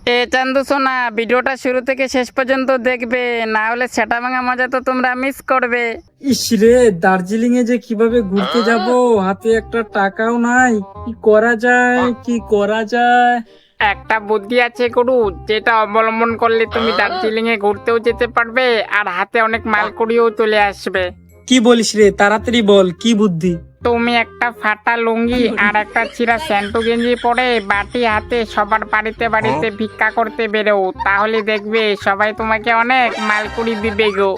চান্দু সোনা, ভিডিওটা শুরু থেকে শেষ পর্যন্ত দেখবে, না হলে সেটা ভাঙা মজা তো তোমরা মিস করবে। ইস রে, দার্জিলিং এ যে কিভাবে ঘুরতে যাব, হাতে একটা টাকাও নাই। কি করা যায়, কি করা যায়? একটা বুদ্ধি আছে গুরু, যেটা অবলম্বন করলে তুমি দার্জিলিং এ ঘুরতেও যেতে পারবে আর হাতে অনেক মালকুড়িও চলে আসবে। কি বলিস রে, তাড়াতাড়ি বল, কি বুদ্ধি? তুমি একটা ফাটা লুঙ্গি আর একটা ছিঁড়া স্যান্টু গেঞ্জি পরে বাটি হাতে সবার বাড়িতে বাড়িতে ভিক্ষা করতে বেরো, তাহলে দেখবে সবাই তোমাকে অনেক মালকুড়ি দিবে গো।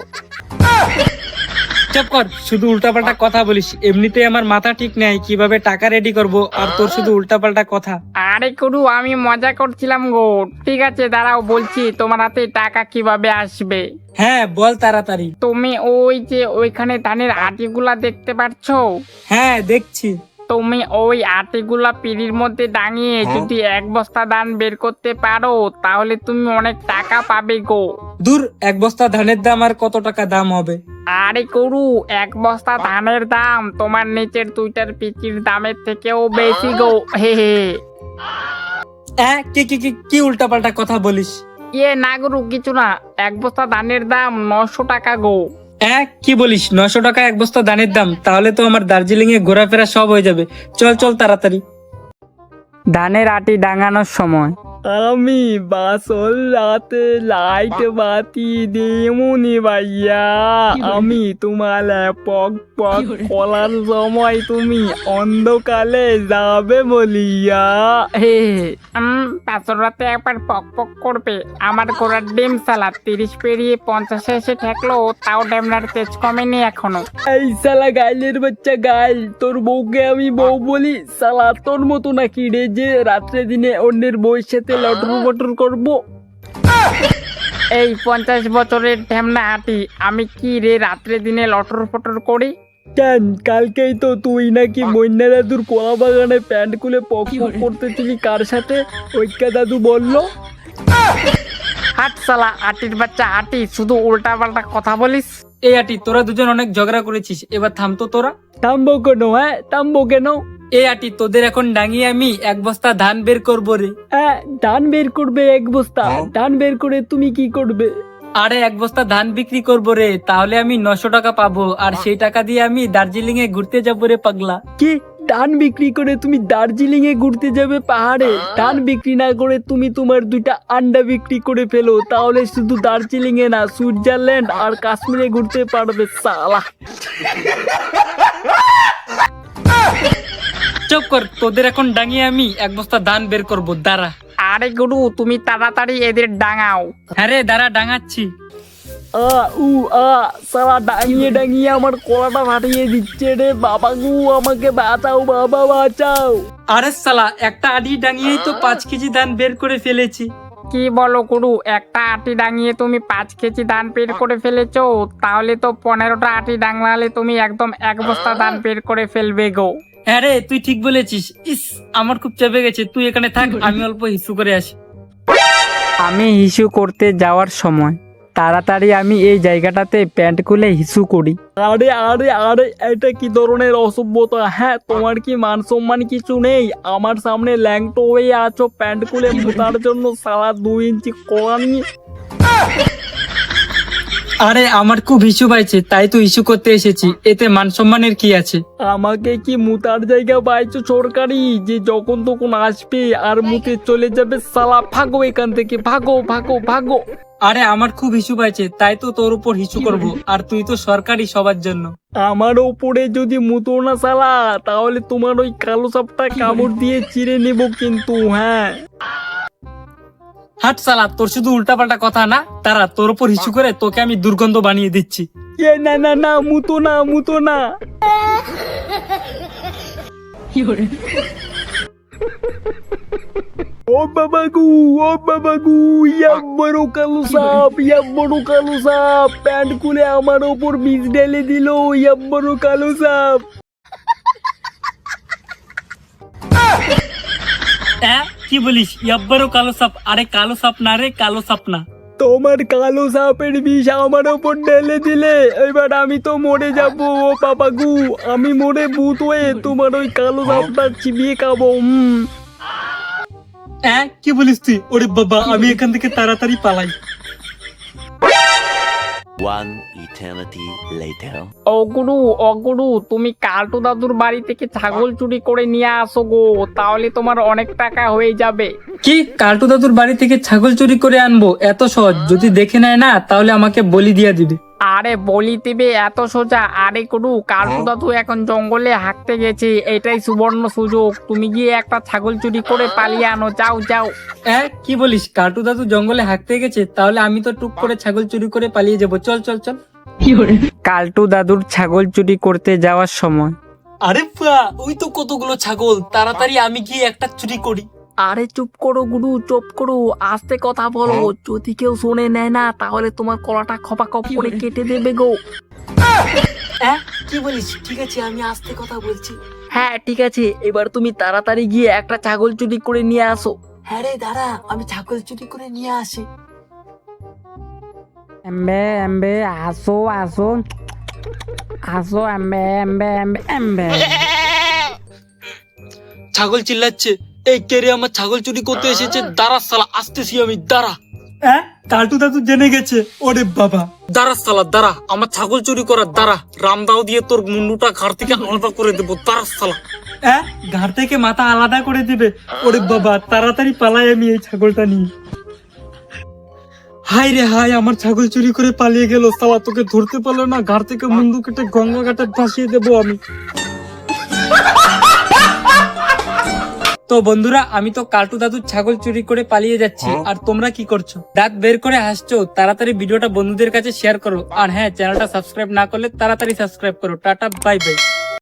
চুপ কর, শুধু উল্টাপাল্টা কথা বলিস। এমনিতেই আমার মাথা ঠিক নাই, কিভাবে টাকা রেডি করব, আর তোর শুধু উল্টাপাল্টা কথা। আরে গুরু, আমি মজা করছিলাম গো। ঠিক আছে দাঁড়াও, বলছি তোমার হাতে টাকা কিভাবে আসবে। হ্যাঁ বল তাড়াতাড়ি। তুমি ওই যে ওইখানে ধানের আটিগুলা দেখতে পাচ্ছো, হ্যাঁ দেখছি। তুমি ওই আটিগুলা পিঁড়ির মধ্যে ডাঙিয়ে যদি এক বস্তা ধান বের করতে পারো, তাহলে তুমি অনেক টাকা পাবে গো। দূর, এক বস্তা ধানের দাম আর কত টাকা দাম হবে? আরে গুরু, এক বস্তা ধানের দাম তোমার নিচের দুইটার পিচির দামের থেকেও বেশি গো। হে হে। কি কি কি কি উল্টাপাল্টা কথা বলিস? না গুরু, কিছু না। এক বস্তা ধানের দাম 900 টাকা গো। কি বলিস, 900 টাকা এক বস্তা ধানের দাম? তাহলে তো আমার দার্জিলিং এ ঘোরাফেরা সব হয়ে যাবে। চল চল তাড়াতাড়ি। ধানের আটি ডাঙানোর সময় আমি বাসল রাতে লাইট বাতি দেমুনি ভাইয়া, আমি তোমার পক পক কলার সময় তুমি অন্ধকালে যাবে বলিয়া। হে পাঁচর রাতে একবার পক পক করবে। আমার ঘোড়ার ডিম সালাদ 30 পেরিয়ে 50 এসে ঠেকলো, তাও ডেমনার তেজ কমেনি এখনো। এই শালা গাইলের বাচ্চা গাইল, তোর বউকে আমি বউ বলি? শালা তোর মতো নাকি রে যে রাত্রে দিনে অন্যের বউয়ের সাথে লটর বটর করবো? এই 50 বছরের ঢেমনা হাঁটি, আমি কি রে রাত্রে দিনে লটর ফটর করি? কেন, কালকেই তো তুই নাকি বন্যা দাদুর কলা বাগানে প্যান্ট খুলে পক পক করতেছিলি, কার সাথে? ঐক্যা দাদু বললো। হাট সালা আটির বাচ্চা হাঁটি, শুধু উল্টা পাল্টা কথা বলিস। এই আটি, তোরা দুজন অনেক ঝগড়া করেছিস, এবার থাম তো তোরা। থামবো কেন? হ্যাঁ থামবো কেন? এই আটি, তোদের এখন ডাঙিয়ে আমি এক বস্তা ধান বের করবো রে। হ্যাঁ, ধান বের করবে এক বস্তা? ধান বের করে তুমি কি করবে? আরে এক বস্তা ধান বিক্রি করবো রে, তাহলে আমি 900 টাকা পাবো, আর সেই টাকা দিয়ে আমি দার্জিলিং এ ঘুরতে যাবো রে পাগলা। কি, ধান বিক্রি করে তুমি দার্জিলিং এ ঘুরতে যাবে পাহাড়ে? ধান বিক্রি না করে তুমি তোমার 2টা আন্ডা বিক্রি করে ফেলো, তাহলে শুধু দার্জিলিং এ না, সুইজারল্যান্ড আর কাশ্মীরে ঘুরতে পারবে সালা। চুপ কর, তোদের এখন ডাঙিয়ে আমি এক বস্তা ধান বের করবো, দাঁড়া। আরে গুরু, তুমি তাড়াতাড়ি এদের ডাঙাও। হ্যাঁ রে, দাঁড়া, ডাঙাচ্ছি। সালা ডাঙিয়ে ডাঙিয়ে আমার কলাটা ফাটিয়ে দিচ্ছে রে বাবা গু, আমাকে বাঁচাও বাবা, বাঁচাও। আরে সালা, একটা আটি ডাঙিয়েই তো 5 কেজি ধান বের করে ফেলেছি। কি বলো গুরু, একটা আটি ডাঙিয়ে তুমি 5 কেজি ধান বের করে ফেলেছো? তাহলে তো 15টা আটি ডাঙালে তুমি একদম এক বস্তা ধান বের করে ফেলবে গো। হ্যাঁ রে, তুই ঠিক বলেছিস। ইস, আমার খুব চেপে গেছে, তুই এখানে থাক, আমি অল্প হিসু করে আসি। আমি হিসু করতে যাওয়ার সময় তাড়াতাড়ি আমি এই জায়গাটাতে প্যান্ট খুলে হিসু করি। আরে আরে আরে, এটা কি ধরনের অসভ্যতা? হ্যাঁ, তোমার কি মান সম্মান কিছু নেই? আমার সামনে ল্যাংটো হয়ে আছো প্যান্ট খুলে মুতার জন্য, সারা 2 ইঞ্চি কলা নিয়ে। আরে আমার খুব হিসু পাইছে, তাই তো হিসু করতে এসেছি, এতে মান সম্মানের কি আছে? আমাকে কি মুতার জায়গা পাইছো সরকারি, যে যখন তখন আসবে আর মুতে চলে যাবে? সালা ভাগো এখান থেকে, ভাগো ভাগো ভাগো। আরে আমার খুব হিসু পাইছে, তাই তো তোর উপর হিসু করব, আর তুই তো সরকারি সবার জন্য। আমার ওপরে যদি মুতো না সালা, তাহলে তোমার ওই কালো সাপটা কামড় দিয়ে চিড়ে নেব কিন্তু। হ্যাঁ, হাট সালা, তোর শুধু উল্টাপাল্টা কথা না, তারা তোর উপর হিসু করে তোকে আমি দুর্গন্ধ বানিয়ে দিচ্ছি। না না না, মুতো না, মুতো না। ও বাবা গু, ও বাবা গু, ইয়া বড় কালো সাপ, ইয়া বড় কালো সাপ প্যান্ট খুলে আমার ওপর বিষ ঢেলে দিল, ইয়া বড় কালো সাপ। কি বলিস, ইয়াব্বারও কালো সাপ? আরে কালো সাপ না রে, কালো সাপ না। তোমার কালো সাপের বিষ আমার ওপর ঢেলে দিলে, এবার আমি তো মরে যাব। ও বাবা গু, আমি মরে ভূত হয়ে তোমার ওই কালো সাপটা চিবিয়ে খাবো। হ্যাঁ কি বলিস তুই? ওরে বাবা, আমি এখান থেকে তাড়াতাড়ি পালাই। One eternity later. অগুরু তুমি কালটু দাদুর বাড়ি থেকে ছাগল চুরি করে নিয়ে আসো গো, তাহলে তোমার অনেক টাকা হয়ে যাবে। কি কালটু দাদুর বাড়ি থেকে ছাগল চুরি করে আনবো? এত সহজ? যদি দেখে নেয় না তাহলে আমাকে বলি দিয়া দিবে। আরে বলি দিবে এত সোজা? আরে গুরু, কালটু দাদু এখন জঙ্গলে হাঁটতে গেছে, এটাই সুবর্ণ সুযোগ। তুমি গিয়ে একটা ছাগল চুরি করে পালিয়ে আনো, যাও যাও। হ্যাঁ কি বলিস? কালটু দাদু জঙ্গলে হাঁটতে গেছে? তাহলে আমি তো টুক করে ছাগল চুরি করে পালিয়ে যাবো। চল চল চল। কালটু দাদুর ছাগল চুরি করতে যাওয়ার সময় আরে বাহ, ওই তো কতগুলো ছাগল, তাড়াতাড়ি আমি গিয়ে একটা চুরি করি। আরে চুপ করো গুরু, চুপ করো, আস্তে কথা বলো। যদি কেউ শুনে নেয় না তাহলে তোমার গলাটা খপাখপ করে কেটে দেবে গো। হ্যাঁ কি বলিস? ঠিক আছে, আমি আস্তে কথা বলছি। হ্যাঁ ঠিক আছে, এবার তুমি তাড়াতাড়ি গিয়ে একটা ছাগল চুরি করে নিয়ে আসো। হ্যাঁ রে দাঁড়া, আমি ছাগল চুরি করে নিয়ে আসি। এম্বে এম্বে আসো আসো আসো, এম্বে এম্বে এম্বে এম্বে। ছাগল চিল্লাচ্ছে, এই কে রে আমার ছাগল চুরি করতে এসেছে? দাঁড়া শালা, আসতেছি আমি, দাঁড়া। হ্যাঁ কালটু দাদু জেনে গেছে। ওরে বাবা, দাঁড়া শালা দাঁড়া, আমার ছাগল চুরি করার দাঁড়া, রামদাও দিয়ে তোর মুন্ডুটা ঘাড় থেকে আলাদা করে দেবো, দাঁড়া শালা। হ্যাঁ ঘাড় থেকে মাথা আলাদা করে দিবে? ওরে বাবা, তাড়াতাড়ি পালাই আমি এই ছাগলটা নিয়ে। হাই রে হাই, আমার ছাগল চুরি করে পালিয়ে গেল শালা, তোকে ধরতে পারলো না, ঘাড় থেকে মুন্ডু কেটে গঙ্গা ঘাটে ভাসিয়ে দেবো আমি। তো বন্ধুরা, আমি তো কালটু দাদুর ছাগল চুরি করে পালিয়ে যাচ্ছি, আর তোমরা কি করছো? দাঁত বের করে হাসছো? তাড়াতাড়ি ভিডিওটা বন্ধুদের কাছে শেয়ার করো, আর হ্যাঁ চ্যানেলটা সাবস্ক্রাইব না করলে তাড়াতাড়ি সাবস্ক্রাইব করো। Tata bye bye.